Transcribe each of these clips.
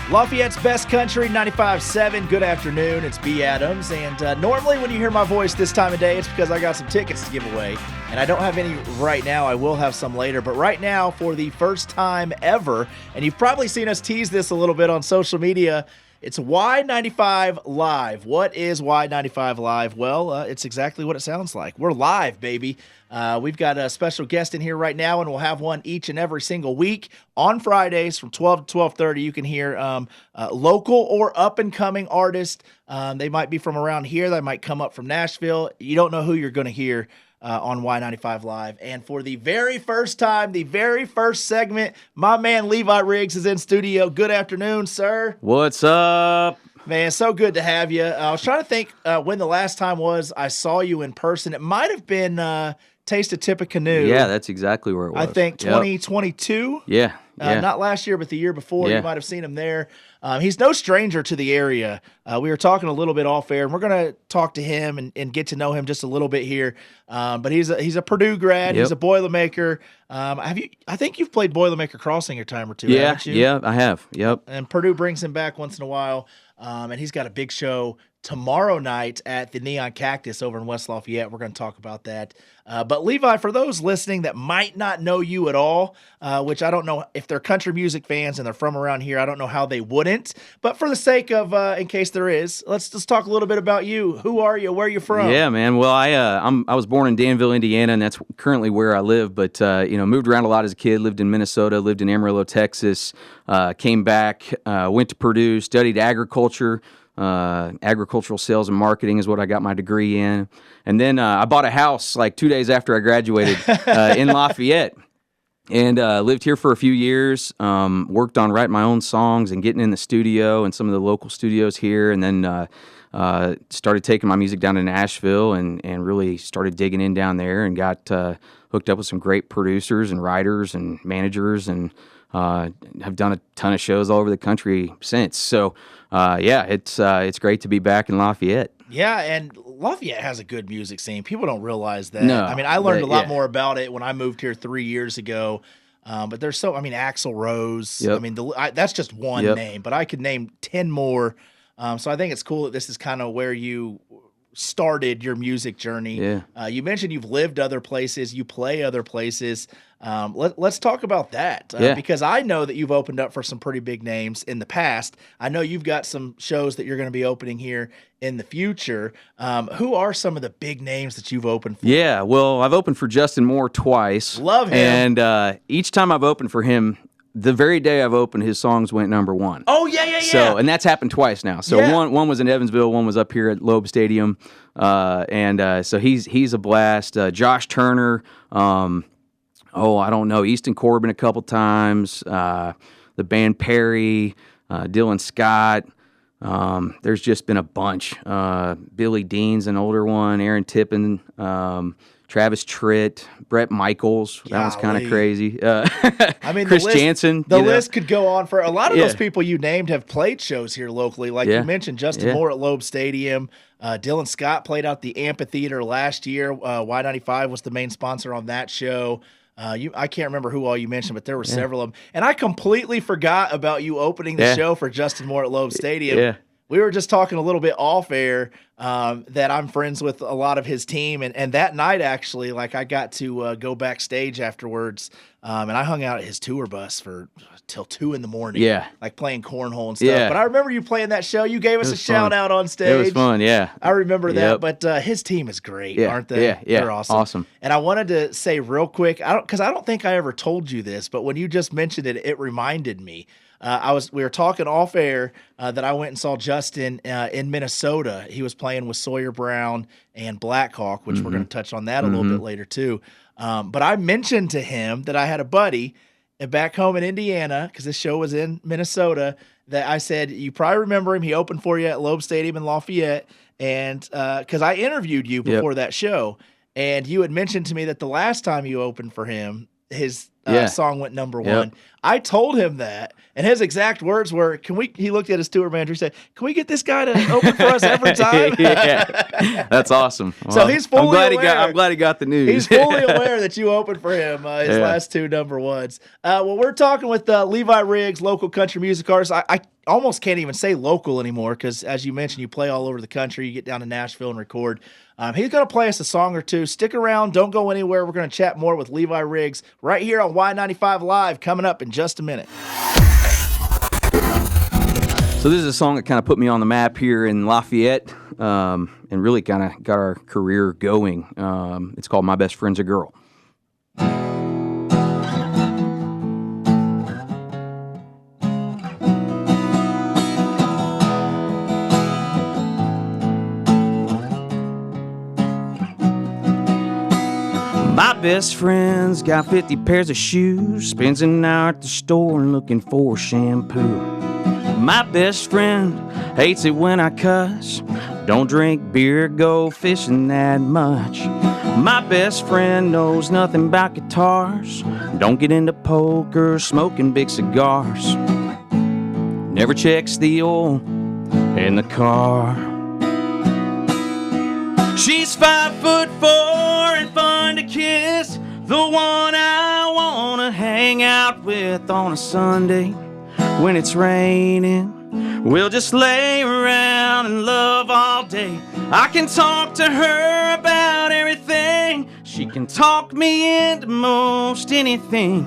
Lafayette's best country, 95.7. Good afternoon. It's B. Adams. And normally when you hear my voice this time of day, it's because I got some tickets to give away. And I don't have any right now. I will have some later. But right now, for the first time ever, and you've probably seen us tease this a little bit on social media, it's Y95 Live. What is Y95 Live? Well, it's exactly what it sounds like. We're live, baby. We've got a special guest in here right now, and we'll have one each and every single week on Fridays from 12 to 12:30. You can hear local or up-and-coming artists. They might be from around here. They might come up from Nashville. You don't know who you're going to hear on Y95 Live. And for the very first time, the very first segment, my man Levi Riggs is in studio. Good afternoon, sir. What's up? Man, so good to have you. I was trying to think when the last time was I saw you in person. It might have been Taste of Tippecanoe. Yeah, that's exactly where it was. I think 2022. Yeah. Not last year, but the year before. Yeah. You might have seen him there. He's no stranger to the area. We were talking a little bit off air, and we're going to talk to him and get to know him just a little bit here. But he's a Purdue grad. Yep. He's a Boilermaker. I think you've played Boilermaker Crossing a time or two, haven't you? Yeah, I have. Yep. And Purdue brings him back once in a while. And he's got a big show tomorrow night at the Neon Cactus over in West Lafayette. We're going to talk about that. But Levi, for those listening that might not know you at all, which I don't know if they're country music fans and they're from around here, I don't know how they wouldn't. But for the sake of, in case there is, let's just talk a little bit about you. Who are you? Where are you from? Yeah, man. Well, I was born in Danville, Indiana, and that's currently where I live. But moved around a lot as a kid. Lived in Minnesota. Lived in Amarillo, Texas. Came back. Went to Purdue. Studied agriculture. Agricultural sales and marketing is what I got my degree in. And then I bought a house like 2 days after I graduated in Lafayette and lived here for a few years, worked on writing my own songs and getting in the studio and some of the local studios here. And then started taking my music down to Nashville and really started digging in down there and got hooked up with some great producers and writers and managers and have done a ton of shows all over the country since. So, it's great to be back in Lafayette. Yeah, and Lafayette has a good music scene. People don't realize that. No, I mean, I learned a lot more about it when I moved here 3 years ago. But there's Axl Rose. Yep. I mean, that's just one name, but I could name 10 more. So I think it's cool that this is kind of where you started your music journey. Yeah. You mentioned you've lived other places, you play other places. Let's talk about that because I know that you've opened up for some pretty big names in the past. I know you've got some shows that you're going to be opening here in the future. Who are some of the big names that you've opened for? Yeah, well, I've opened for Justin Moore twice. Love him. And each time I've opened for him, the very day I've opened, his songs went number one. Oh, yeah. So, and that's happened twice now. So one was in Evansville, one was up here at Loeb Stadium. So he's a blast. Josh Turner, I don't know, Easton Corbin a couple times, the band Perry, Dylan Scott. There's just been a bunch. Billy Dean's an older one, Aaron Tippin, Travis Tritt, Brett Michaels. That one's kind of crazy. I mean, Chris Jansen. The list could go on for a lot of Yeah. those people you named have played shows here locally. Like you mentioned, Justin Moore at Loeb Stadium. Dylan Scott played out the amphitheater last year. Y95 was the main sponsor on that show. I can't remember who all you mentioned, but there were several of them. And I completely forgot about you opening the show for Justin Moore at Loeb Stadium. Yeah. We were just talking a little bit off air that I'm friends with a lot of his team. And that night, actually, like I got to go backstage afterwards, and I hung out at his tour bus till 2 a.m. like playing cornhole and stuff. Yeah. But I remember you playing that show. You gave us a shout out on stage. It was fun, yeah. I remember that. But his team is great, aren't they? Yeah. They're awesome. And I wanted to say real quick, because I don't think I ever told you this, but when you just mentioned it, it reminded me. We were talking off air that I went and saw Justin in Minnesota. He was playing with Sawyer Brown and Blackhawk, which we're going to touch on that a little bit later too. But I mentioned to him that I had a buddy back home in Indiana, because this show was in Minnesota, that I said, you probably remember him. He opened for you at Loeb Stadium in Lafayette. And because I interviewed you before that show, and you had mentioned to me that the last time you opened for him, his song went number Yep. one. I told him that, and his exact words were, he looked at his tour manager and said, can we get this guy to open for us every time? Yeah, that's awesome. So he's fully aware. I'm glad he got the news. He's fully aware that you opened for him his last two number ones. Well, we're talking with Levi Riggs, local country music artist. I almost can't even say local anymore because, as you mentioned, you play all over the country. You get down to Nashville and record. He's going to play us a song or two. Stick around. Don't go anywhere. We're going to chat more with Levi Riggs right here on Y95 Live coming up in just a minute. So this is a song that kind of put me on the map here in Lafayette and really kind of got our career going. It's called My Best Friend's a Girl. My best friend's got 50 pairs of shoes, spends an hour at the store looking for shampoo. My best friend hates it when I cuss, don't drink beer, go fishing that much. My best friend knows nothing about guitars, don't get into poker, smoking big cigars. Never checks the oil in the car. She's 5'4" and fun to kiss, the one I wanna hang out with on a Sunday when it's raining. We'll just lay around and love all day. I can talk to her about everything. She can talk me into most anything.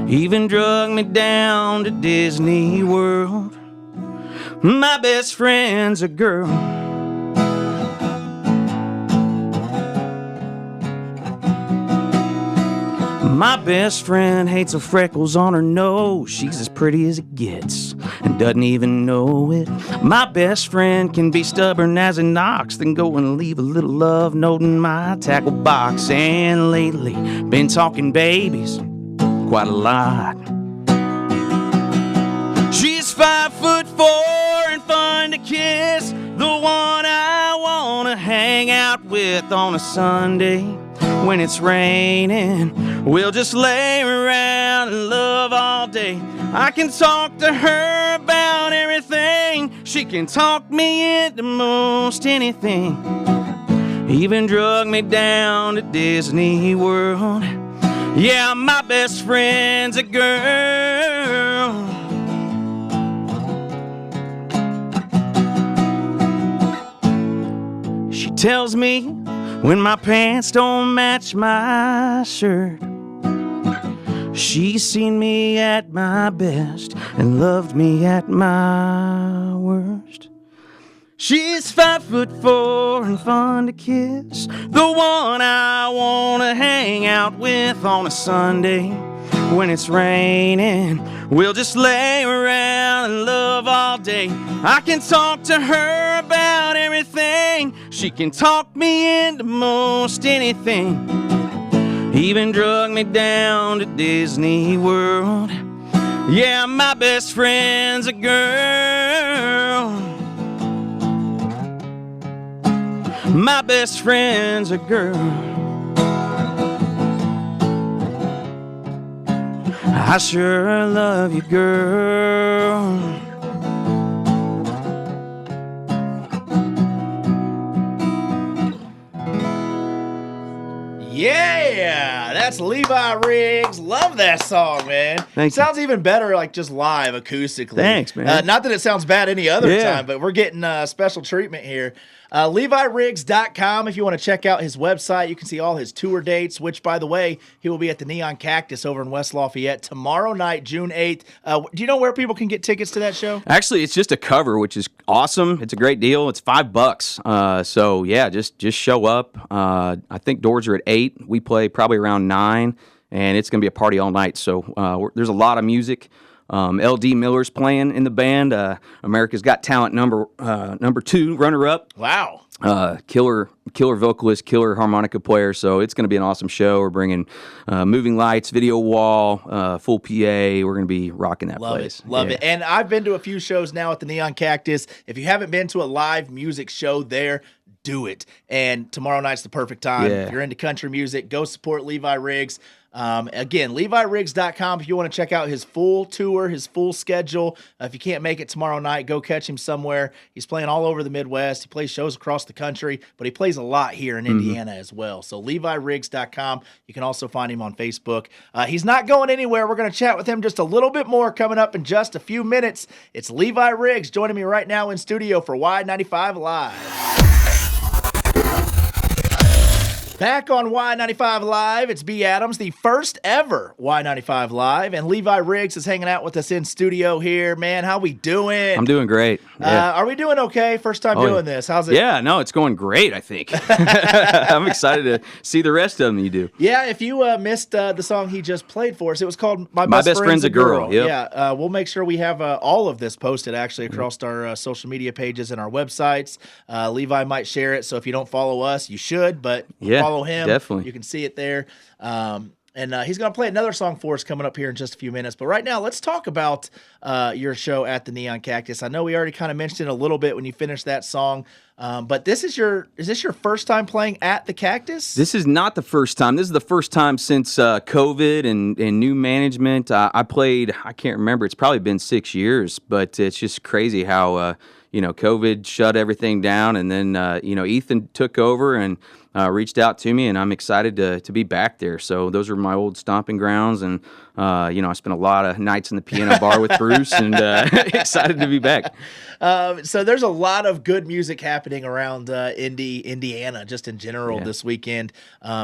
Even drug me down to Disney World. My best friend's a girl. My best friend hates the freckles on her nose. She's as pretty as it gets and doesn't even know it. My best friend can be stubborn as an ox, then go and leave a little love note in my tackle box. And lately, been talking babies quite a lot. She's 5'4" and fun to kiss, the one I wanna hang out with on a Sunday when it's raining. We'll just lay around and love all day. I can talk to her about everything. She can talk me into most anything. Even drug me down to Disney World. Yeah, my best friend's a girl. She tells me when my pants don't match my shirt. She's seen me at my best and loved me at my worst. She's 5'4" and fun to kiss, the one I wanna hang out with on a Sunday when it's raining. We'll just lay around and love all day. I can talk to her about everything. She can talk me into most anything. Even drug me down to Disney World. Yeah, my best friend's a girl. My best friend's a girl. I sure love you, girl. Yeah, that's Levi Riggs. Love that song, man. Thank you. Sounds even better like just live acoustically. Thanks, man. Not that it sounds bad any other time, but we're getting special treatment here. LeviRiggs.com if you want to check out his website. You can see all his tour dates, which, by the way, he will be at the Neon Cactus over in West Lafayette tomorrow night, June 8th. Do you know where people can get tickets to that show? Actually, it's just a cover, which is awesome. It's a great deal. It's $5. So, yeah, just show up. I think doors are at 8. We play probably around 9, and it's going to be a party all night. So there's a lot of music. LD Miller's playing in the band. America's Got Talent number 2 runner-up. Wow. Killer vocalist, killer harmonica player. So it's going to be an awesome show. We're bringing moving lights, video wall, full PA. We're going to be rocking that place. Love it. And I've been to a few shows now at the Neon Cactus. If you haven't been to a live music show there, do it. And tomorrow night's the perfect time. Yeah. If you're into country music, go support Levi Riggs. Again, LeviRiggs.com if you want to check out his full tour, his full schedule. If you can't make it tomorrow night, go catch him somewhere. He's playing all over the Midwest. He plays shows across the country, but he plays a lot here in Indiana as well. So LeviRiggs.com. You can also find him on Facebook. He's not going anywhere. We're going to chat with him just a little bit more coming up in just a few minutes. It's Levi Riggs joining me right now in studio for Y95 Live. Back on Y95 Live, it's B. Adams, the first ever Y95 Live, and Levi Riggs is hanging out with us in studio here. Man, how we doing? I'm doing great. Yeah. Are we doing okay? First time doing this. How's it? Yeah, no, it's going great, I think. I'm excited to see the rest of them you do. Yeah, if you missed the song he just played for us, it was called My Best Friend's a Girl. Yep. Yeah, we'll make sure we have all of this posted actually across our social media pages and our websites. Levi might share it, so if you don't follow us, you should, but follow him. Definitely. You can see it there. And he's going to play another song for us coming up here in just a few minutes. But right now, let's talk about your show at the Neon Cactus. I know we already kind of mentioned it a little bit when you finished that song. But is this your first time playing at the Cactus? This is not the first time. This is the first time since COVID and new management. I played, I can't remember, it's probably been 6 years, but it's just crazy how, COVID shut everything down. And then, Ethan took over and reached out to me, and I'm excited to be back there. So those are my old stomping grounds, and I spent a lot of nights in the piano bar with Bruce, and excited to be back. So there's a lot of good music happening around Indiana, just in general this weekend.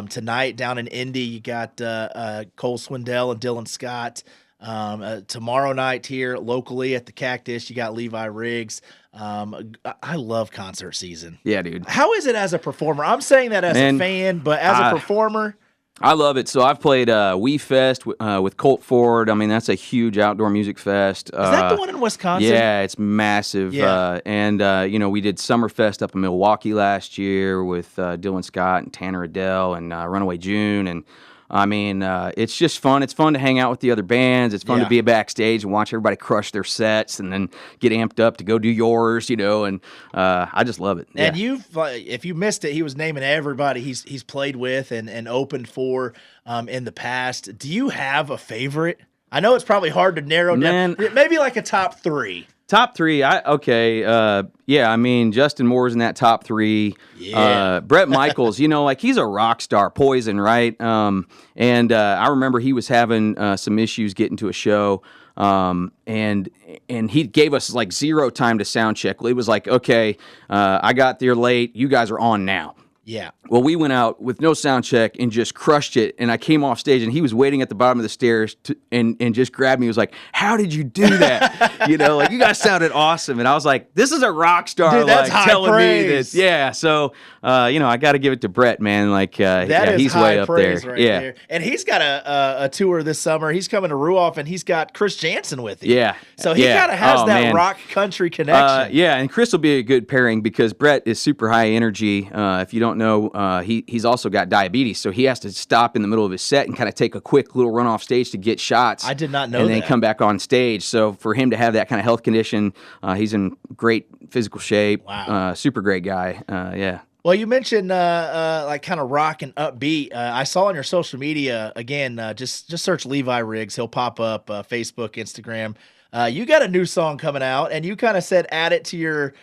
Tonight down in Indy, you got Cole Swindell and Dylan Scott. Tomorrow night here locally at the Cactus, you got Levi Riggs. I love concert season. Yeah, dude. How is it as a performer? I'm saying that as a fan, but as a performer, I love it. So I've played We Fest with Colt Ford. I mean, that's a huge outdoor music fest. Is that the one in Wisconsin? Yeah, it's massive. Yeah. We did Summerfest up in Milwaukee last year with Dylan Scott and Tanner Adele and Runaway June. And I mean, it's just fun. It's fun to hang out with the other bands. It's fun to be backstage and watch everybody crush their sets and then get amped up to go do yours, and I just love it. And if you missed it, he was naming everybody he's played with and opened for in the past. Do you have a favorite? I know it's probably hard to narrow down. Maybe like a top three. Top three, Justin Moore's in that top three. Yeah. Bret Michaels, he's a rock star, Poison, right? I remember he was having some issues getting to a show, and he gave us like zero time to sound check. It was like, okay, I got there late, you guys are on now. Yeah. Well, we went out with no sound check and just crushed it. And I came off stage, and he was waiting at the bottom of the stairs and just grabbed me. He was like, "How did you do that?" You guys sounded awesome. And I was like, "This is a rock star." Dude, that's high telling praise. me this. Yeah. So, I got to give it to Bret, man. He's way up there. Right there. And he's got a tour this summer. He's coming to Ruoff, and he's got Chris Jansen with him. Yeah. So he kind of has that rock country connection. And Chris will be a good pairing because Bret is super high energy. If you don't know, he's also got diabetes, so he has to stop in the middle of his set and kind of take a quick little run off stage to get shots. I did not know and that. then come back on stage. So for him to have that kind of health condition, he's in great physical shape. Wow. Super great guy. Yeah. Well, you mentioned like kind of rock and upbeat. I saw on your social media, again, just search Levi Riggs. He'll pop up, Facebook, Instagram. You got a new song coming out, and you kind of said add it to your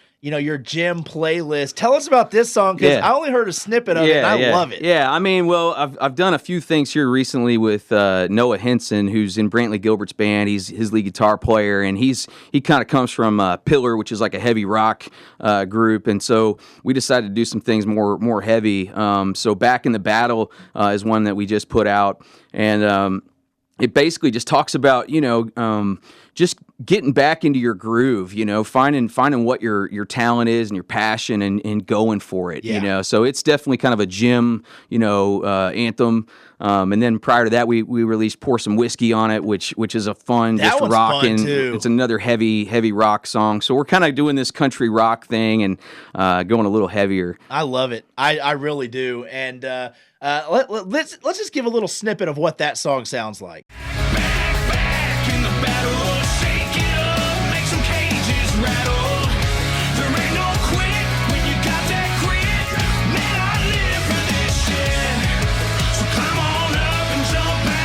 gym playlist. Tell us about this song, because I only heard a snippet of it, and I love it. Yeah, I mean, well, I've done a few things here recently with Noah Henson, who's in Brantley Gilbert's band. He's his lead guitar player, and he kind of comes from Pillar, which is like a heavy rock group, and so we decided to do some things more heavy. So Back in the Battle is one that we just put out, and it basically just talks about, just getting back into your groove, finding what your talent is and your passion and going for it, So it's definitely kind of a gym, anthem. And then prior to that, we released Pour Some Whiskey on it, which is a fun, that just rocking. It's another heavy rock song. So we're kind of doing this country rock thing and going a little heavier. I love it. I really do. And let's just give a little snippet of what that song sounds like. Back in the battle, shake it up, make some cages rattle. There ain't no quit when you got that grit. Man, I live for this shit. So climb on up and jump back.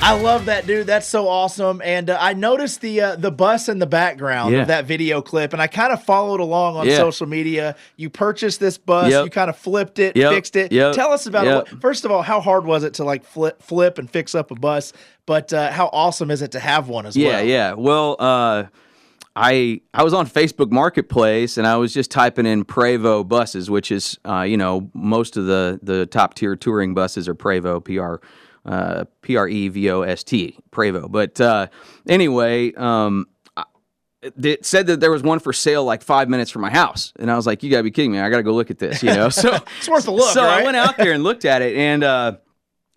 I love that, dude. That's so awesome. And I noticed the bus in the background of that video clip, and I kind of followed along on social media. You purchased this bus, you kind of flipped it, fixed it. Tell us about it. First of all, how hard was it to like flip and fix up a bus? But how awesome is it to have one as well? Yeah. Well, I was on Facebook Marketplace, and I was just typing in Prevost buses, which is most of the top tier touring buses are Prevost, Prevost, Prevost. But anyway, it said that there was one for sale like 5 minutes from my house, and I was like, "You gotta be kidding me! I gotta go look at this." So it's worth a look. So right? I went out there and looked at it, and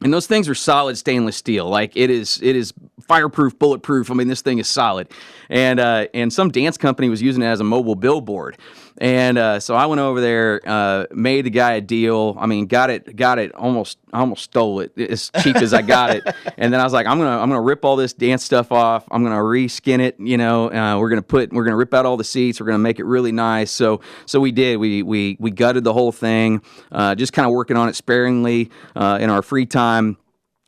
those things are solid stainless steel. Like it is fireproof, bulletproof. I mean, this thing is solid. And some dance company was using it as a mobile billboard. And so I went over there, made the guy a deal. I mean, got it almost stole it as cheap as I got it. And then I was like, I'm gonna rip all this dance stuff off. I'm gonna reskin it. We're gonna rip out all the seats. We're gonna make it really nice. So we did. We gutted the whole thing. Just kind of working on it sparingly in our free time.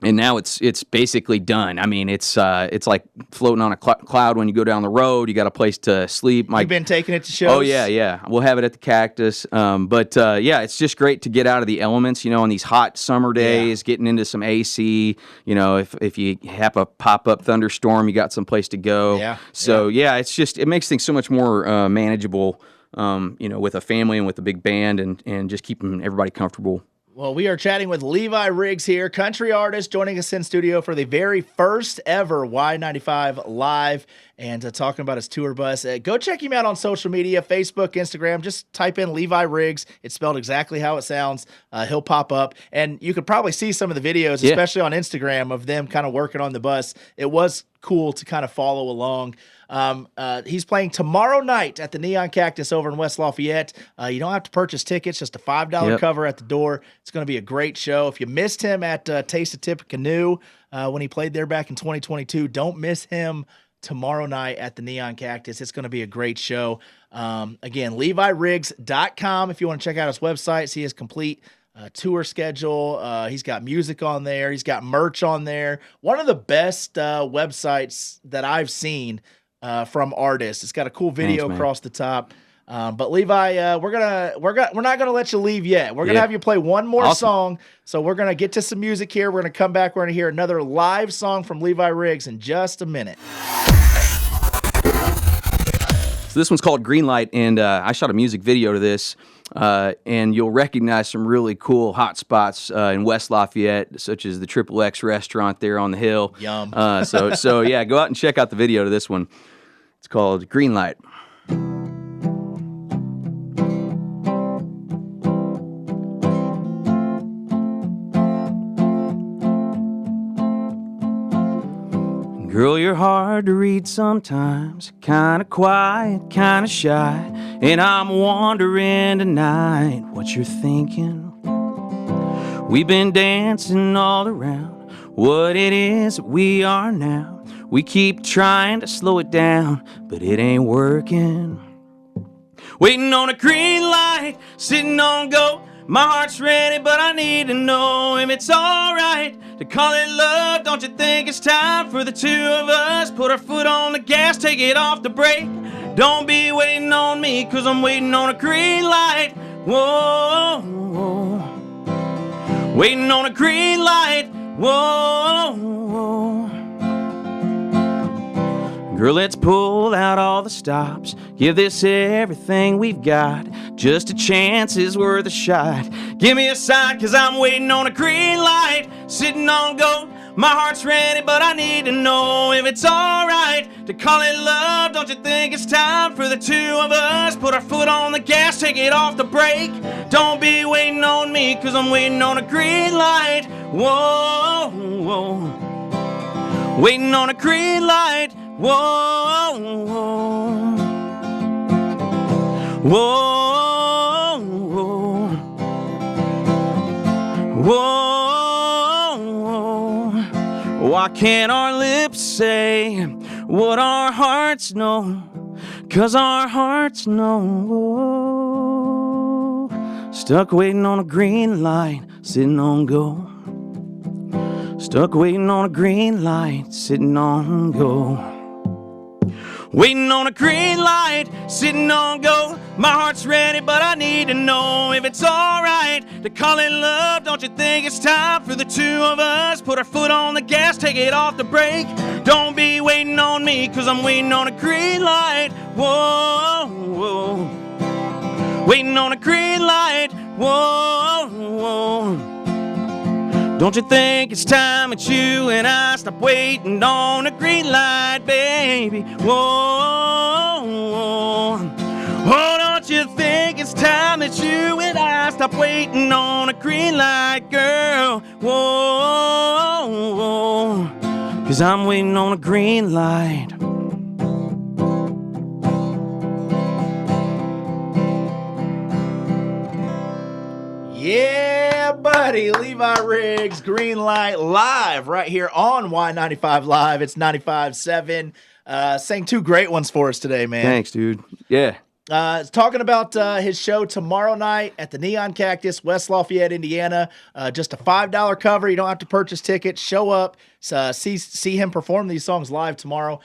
And now it's basically done. I mean, it's like floating on a cloud when you go down the road. You got a place to sleep. You've been taking it to shows? Oh, yeah. We'll have it at the Cactus. But it's just great to get out of the elements, on these hot summer days, getting into some AC. If you have a pop-up thunderstorm, you got some place to go. Yeah. So, it makes things so much more manageable, with a family and with a big band and just keeping everybody comfortable. Well, we are chatting with Levi Riggs here, country artist, joining us in studio for the very first ever Y95 Live, and talking about his tour bus. Go check him out on social media, Facebook, Instagram. Just type in Levi Riggs. It's spelled exactly how it sounds. He'll pop up, and you could probably see some of the videos, especially on Instagram, of them kind of working on the bus. It was cool to kind of follow along. He's playing tomorrow night at the Neon Cactus over in West Lafayette. You don't have to purchase tickets, just a $5 cover at the door. It's going to be a great show. If you missed him at Taste of Tippecanoe when he played there back in 2022, don't miss him tomorrow night at the Neon Cactus. It's going to be a great show. Again, LeviRiggs.com if you want to check out his website, see his complete tour schedule. He's got music on there. He's got merch on there. One of the best websites that I've seen from artists. It's got a cool video across the top. But Levi, we're not gonna let you leave yet. We're gonna have you play one more song. So we're gonna get to some music here. We're gonna come back. We're gonna hear another live song from Levi Riggs in just a minute. So this one's called Green Light, and I shot a music video to this. And you'll recognize some really cool hot spots in West Lafayette, such as the Triple X restaurant there on the hill. Yum. So yeah, go out and check out the video to this one. It's called Green Light. Girl, you're hard to read sometimes, kinda quiet, kinda shy, and I'm wondering tonight what you're thinking. We've been dancing all around what it is that we are now. We keep trying to slow it down, but it ain't working. Waiting on a green light, sitting on go. My heart's ready, but I need to know if it's alright to call it love. Don't you think it's time for the two of us? Put our foot on the gas, take it off the brake. Don't be waiting on me, 'cause I'm waiting on a green light. Whoa, whoa. Waiting on a green light. Whoa, whoa. Girl, let's pull out all the stops. Give this everything we've got. Just a chance is worth a shot. Give me a sign, 'cause I'm waiting on a green light. Sitting on go. My heart's ready, but I need to know if it's alright to call it love. Don't you think it's time for the two of us? Put our foot on the gas, take it off the brake. Don't be waiting on me, 'cause I'm waiting on a green light. Whoa, whoa. Waiting on a green light. Whoa, whoa. Whoa, whoa. Whoa, whoa. Why can't our lips say what our hearts know? 'Cause our hearts know. Stuck waiting on a green light, sitting on go. Stuck waiting on a green light, sitting on go. Waiting on a green light, sitting on go. My heart's ready, but I need to know if it's alright to call it love. Don't you think it's time for the two of us? Put our foot on the gas, take it off the brake. Don't be waiting on me, cause I'm waiting on a green light. Whoa, whoa. Waiting on a green light. Whoa, whoa. Don't you think it's time that you and I stop waiting on a green light, baby? Whoa, whoa. Oh, don't you think it's time that you and I stop waiting on a green light, girl? Whoa, whoa. Cause I'm waiting on a green light. Yeah, buddy. Levi Riggs, Green Light, live right here on Y95 Live. It's 95.7. Sang two great ones for us today, man. Thanks, dude. Yeah. Talking about his show tomorrow night at the Neon Cactus, West Lafayette, Indiana. Just a $5 cover. You don't have to purchase tickets. Show up. See him perform these songs live tomorrow.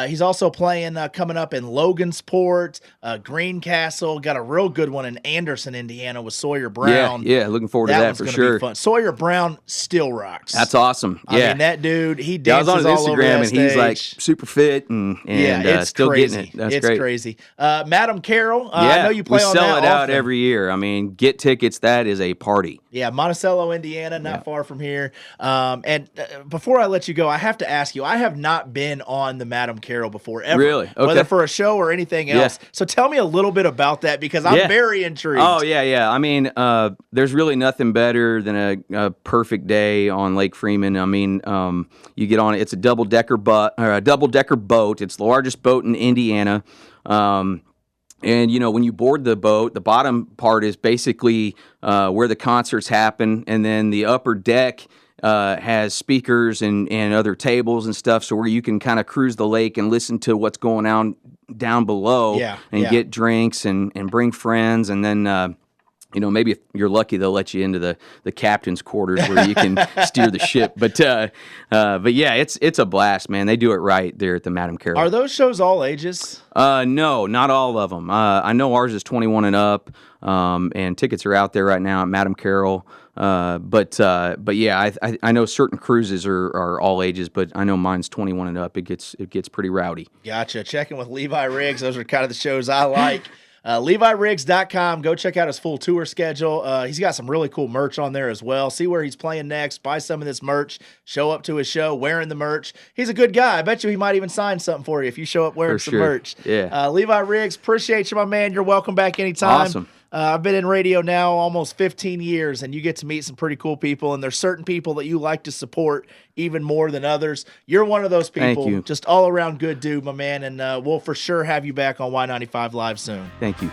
He's also playing coming up in Logansport, Greencastle. Got a real good one in Anderson, Indiana with Sawyer Brown. Yeah, looking forward to that one's for gonna sure. Be fun. Sawyer Brown still rocks. That's awesome. Yeah. I mean, that dude, he I was dances on his all over Instagram that and he's like stage. super fit and it's still crazy. getting it. That's it's great. crazy. Madam Carroll, I know you play we on sell that it out often. every year. I mean, get tickets. That is a party. Yeah, Monticello, Indiana, not far from here. And before I let you go, I have to ask you, I have not been on the Madam Carroll before, ever. Really? Okay. Whether for a show or anything else. So tell me a little bit about that because I'm very intrigued. Oh, yeah. I mean, there's really nothing better than a perfect day on Lake Freeman. I mean, you get on it. It's a double-decker boat. It's the largest boat in Indiana. And, you know, when you board the boat, the bottom part is basically where the concerts happen. And then the upper deck has speakers and other tables and stuff. So where you can kind of cruise the lake and listen to what's going on down below and get drinks and bring friends. And then, you know, maybe if you're lucky, they'll let you into the captain's quarters where you can steer the ship. But yeah, it's a blast, man. They do it right there at the Madam Carroll. Are those shows all ages? No, not all of them. I know ours is 21 and up, and tickets are out there right now at Madam Carroll. But yeah, I know certain cruises are all ages, but I know mine's 21 and up. It gets pretty rowdy. Gotcha. Checking with Levi Riggs. Those are kind of the shows I like. LeviRiggs.com. Go check out his full tour schedule. He's got some really cool merch on there as well. See where he's playing next. Buy some of this merch. Show up to his show wearing the merch. He's a good guy. I bet you he might even sign something for you if you show up wearing some merch. Yeah. Levi Riggs, appreciate you, my man. You're welcome back anytime. Awesome. I've been in radio now almost 15 years, and you get to meet some pretty cool people, and there's certain people that you like to support even more than others. You're one of those people. Thank you. Just all-around good dude, my man, and we'll for sure have you back on Y95 Live soon. Thank you.